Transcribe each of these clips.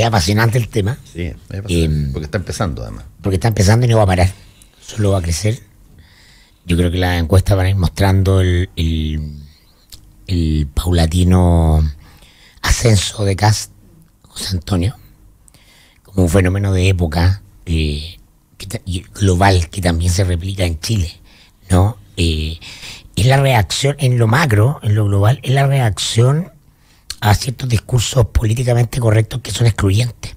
es apasionante el tema. Sí, es apasionante, porque está empezando además. Porque está empezando y no va a parar, solo va a crecer. Yo creo que las encuestas van a ir mostrando el paulatino ascenso de Kast, José Antonio, como un fenómeno de época global que también se replica en Chile, ¿no? Es la reacción en lo macro, en lo global, es la reacción a ciertos discursos políticamente correctos que son excluyentes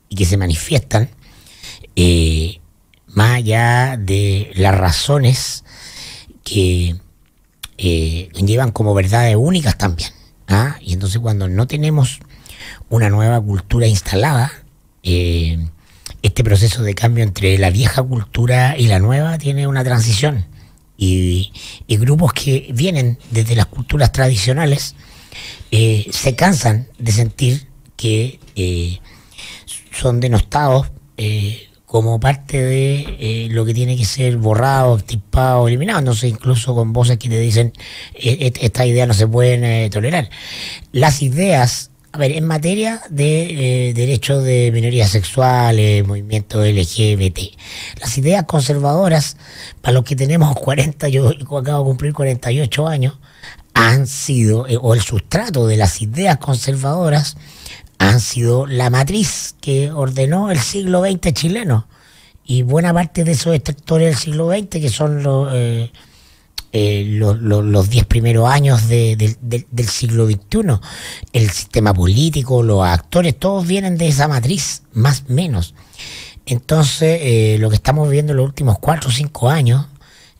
y que se manifiestan más allá de las razones que llevan como verdades únicas también. Y entonces cuando no tenemos una nueva cultura instalada, este proceso de cambio entre la vieja cultura y la nueva tiene una transición. Y grupos que vienen desde las culturas tradicionales se cansan de sentir que son denostados como parte de lo que tiene que ser borrado, extirpado, eliminado. Entonces incluso con voces que te dicen estas ideas no se pueden tolerar. Las ideas, a ver, en materia de derechos de minorías sexuales, movimiento LGBT, las ideas conservadoras, para los que tenemos 40, yo acabo de cumplir 48 años, han sido, o el sustrato de las ideas conservadoras, han sido la matriz que ordenó el siglo XX chileno. Y buena parte de esos extractores del siglo XX, que son los 10 primeros años del siglo XXI, el sistema político, los actores, todos vienen de esa matriz, más o menos. Entonces, lo que estamos viendo en los últimos 4 o 5 años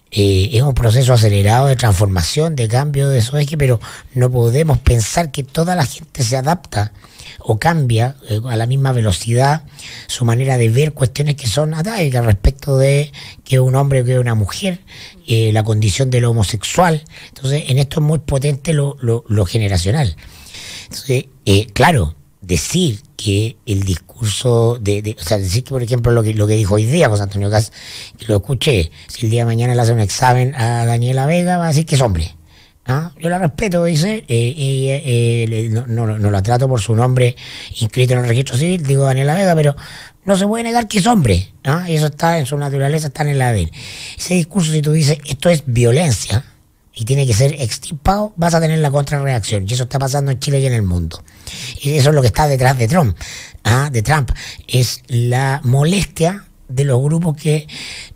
es un proceso acelerado de transformación, de cambio de esos ejes, pero no podemos pensar que toda la gente se adapta o cambia a la misma velocidad su manera de ver cuestiones que son atávicas respecto de que es un hombre o que es una mujer, la condición de lo homosexual. Entonces, en esto es muy potente lo generacional. Entonces, claro, decir que el discurso o sea, decir que, por ejemplo, lo que dijo hoy día José Antonio Kast, que lo escuché, si el día de mañana le hace un examen a Daniela Vega, va a decir que es hombre. Yo la respeto, dice, no la trato por su nombre inscrito en el registro civil, digo Daniela Vega, pero no se puede negar que es hombre, y eso está en su naturaleza, está en el ADN. Ese discurso, si tú dices esto es violencia y tiene que ser extirpado, vas a tener la contrarreacción, y eso está pasando en Chile y en el mundo. Y eso es lo que está detrás de Trump, es la molestia de los grupos que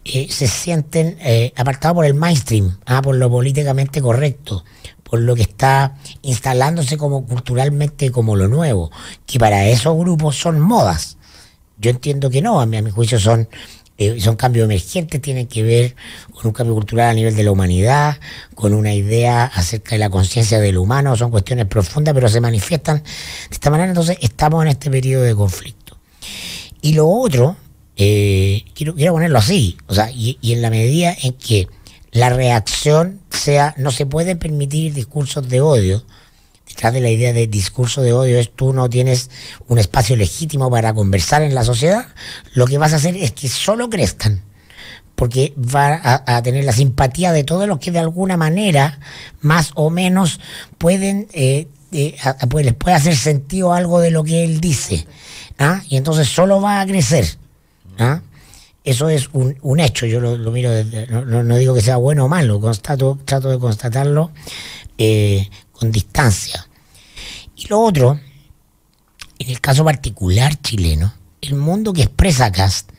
se sienten apartados por el mainstream, por lo políticamente correcto, por lo que está instalándose como culturalmente como lo nuevo, que para esos grupos son modas. Yo entiendo que no, a mi juicio son cambios emergentes, tienen que ver con un cambio cultural a nivel de la humanidad, con una idea acerca de la conciencia del humano, son cuestiones profundas, pero se manifiestan de esta manera. Entonces estamos en este periodo de conflicto. Y lo otro, quiero ponerlo así, o sea, y en la medida en que la reacción no se puede permitir discursos de odio. Detrás de la idea de discurso de odio es tú no tienes un espacio legítimo para conversar en la sociedad, lo que vas a hacer es que solo crezcan, porque va a tener la simpatía de todos los que de alguna manera, más o menos, les puede hacer sentido algo de lo que él dice, y entonces solo va a crecer. Eso es un hecho, yo lo miro, no digo que sea bueno o malo, trato de constatarlo con distancia. Y lo otro, en el caso particular chileno, el mundo que expresa Kast,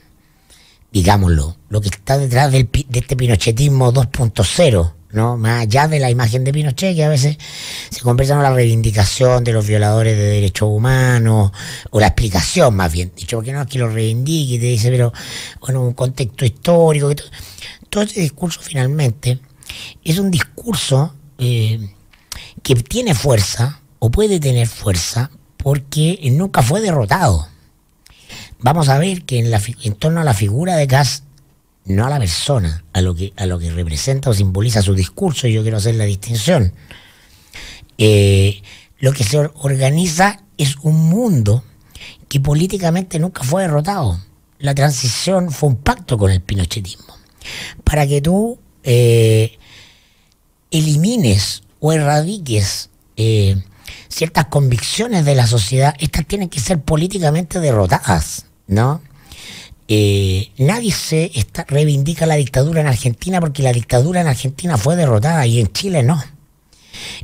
digámoslo, lo que está detrás de este pinochetismo 2.0, ¿no? Más allá de la imagen de Pinochet, que a veces se conversa en la reivindicación de los violadores de derechos humanos, o la explicación más bien, dicho, porque no es que lo reivindique y te dice, pero bueno, un contexto histórico, todo ese discurso finalmente es un discurso que tiene fuerza, o puede tener fuerza, porque nunca fue derrotado. Vamos a ver que en torno a la figura de Kast, no a la persona, a lo que representa o simboliza su discurso, y yo quiero hacer la distinción. Lo que se organiza es un mundo que políticamente nunca fue derrotado. La transición fue un pacto con el pinochetismo. Para que tú elimines o erradiques ciertas convicciones de la sociedad, estas tienen que ser políticamente derrotadas, ¿no? Nadie reivindica la dictadura en Argentina porque la dictadura en Argentina fue derrotada y en Chile no.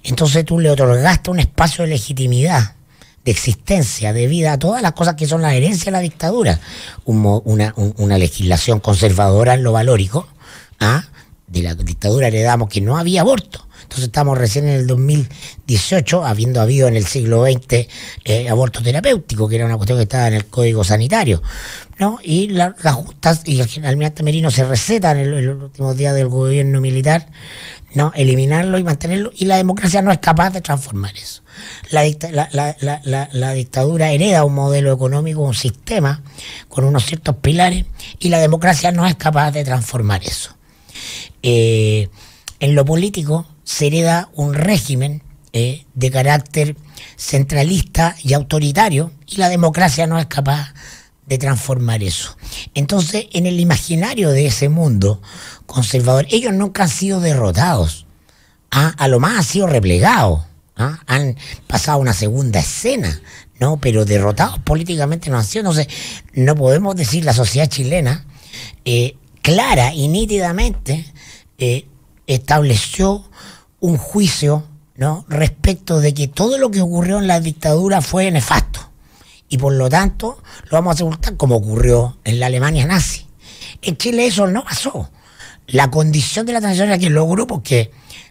Entonces tú le otorgaste un espacio de legitimidad, de existencia, de vida a todas las cosas que son la herencia de la dictadura. Una legislación conservadora en lo valórico, ¿ah? De la dictadura heredamos que no había aborto. Entonces estamos recién en el 2018, habiendo habido en el siglo XX aborto terapéutico, que era una cuestión que estaba en el Código Sanitario, ¿no? Y las justas y el almirante Merino se recetan en los últimos días del gobierno militar, ¿no? Eliminarlo y mantenerlo, y la democracia no es capaz de transformar eso. La dictadura hereda un modelo económico, un sistema con unos ciertos pilares, y la democracia no es capaz de transformar eso. En lo político se hereda un régimen de carácter centralista y autoritario, y la democracia no es capaz de transformar eso. Entonces, en el imaginario de ese mundo conservador, ellos nunca han sido derrotados, a lo más han sido replegados, han pasado una segunda escena, ¿no? Pero derrotados políticamente no han sido. Entonces, no podemos decir la sociedad chilena clara y nítidamente estableció un juicio, ¿no? Respecto de que todo lo que ocurrió en la dictadura fue nefasto, y por lo tanto lo vamos a sepultar como ocurrió en la Alemania nazi. En Chile eso no pasó. La condición de la transición era que los grupos que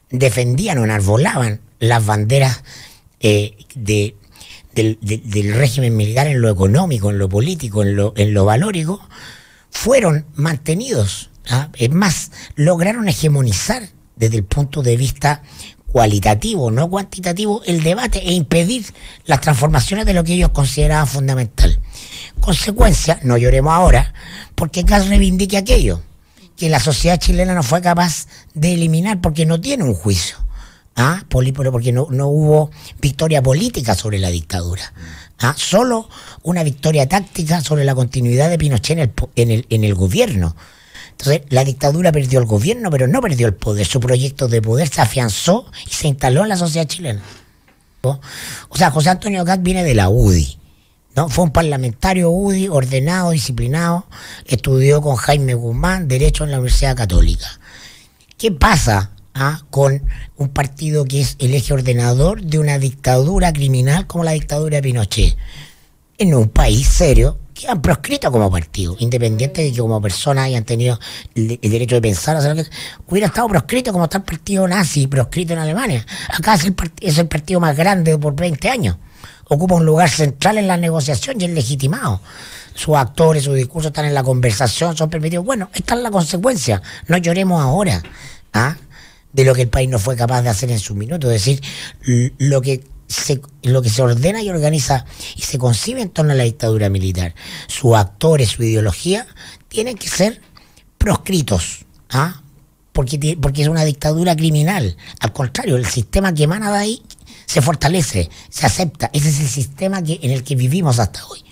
defendían o enarbolaban las banderas del régimen militar en lo económico, en lo político, en lo valórico, fueron mantenidos. Es más, lograron hegemonizar desde el punto de vista cualitativo, no cuantitativo, el debate e impedir las transformaciones de lo que ellos consideraban fundamental. Consecuencia, no lloremos ahora, porque Kast reivindique aquello que la sociedad chilena no fue capaz de eliminar porque no tiene un juicio, porque no hubo victoria política sobre la dictadura, solo una victoria táctica sobre la continuidad de Pinochet en el gobierno. Entonces, la dictadura perdió el gobierno, pero no perdió el poder. Su proyecto de poder se afianzó y se instaló en la sociedad chilena, ¿no? O sea, José Antonio Kast viene de la UDI, ¿no? Fue un parlamentario UDI, ordenado, disciplinado, estudió con Jaime Guzmán Derecho en la Universidad Católica. ¿Qué pasa con un partido que es el eje ordenador de una dictadura criminal como la dictadura de Pinochet? En un país serio, que han proscrito como partido, independiente de que como personas hayan tenido el derecho de pensar, hubiera estado proscrito como está el partido nazi proscrito en Alemania. Acá es el partido más grande por 20 años. Ocupa un lugar central en la negociación y es legitimado. Sus actores, sus discursos están en la conversación, son permitidos. Bueno, esta es la consecuencia. No lloremos ahora de lo que el país no fue capaz de hacer en su minuto. Es decir, lo que se ordena y organiza y se concibe en torno a la dictadura militar, sus actores, su ideología, tienen que ser proscritos, porque es una dictadura criminal. Al contrario, el sistema que emana de ahí se fortalece, se acepta. Ese es el sistema en el que vivimos hasta hoy.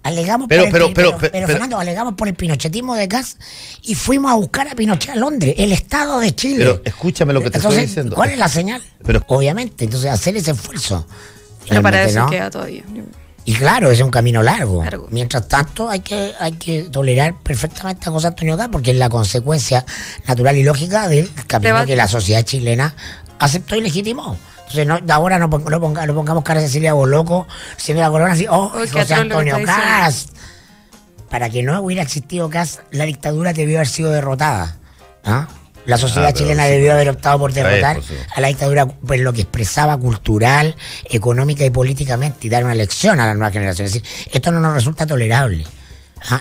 Alegamos Fernando, alegamos por el pinochetismo de Kast y fuimos a buscar a Pinochet a Londres, el Estado de Chile. Pero escúchame lo que te estoy diciendo. ¿Cuál es la señal? Obviamente, entonces hacer ese esfuerzo. Pero para eso queda todavía. Y claro, ese es un camino largo. Mientras tanto, hay que tolerar perfectamente a José Antonio Kast, porque es la consecuencia natural y lógica del camino que la sociedad chilena aceptó y legitimó. Entonces, ahora no pongamos cara de Cecilia Boloco, señora Corona, así, José Antonio Kast. Para que no hubiera existido Kast, la dictadura debió haber sido derrotada. La sociedad chilena debió haber optado por derrotar a la dictadura por lo que expresaba cultural, económica y políticamente, y dar una lección a las nuevas generaciones. Es decir, esto no nos resulta tolerable.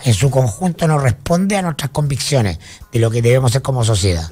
En su conjunto no responde a nuestras convicciones de lo que debemos ser como sociedad.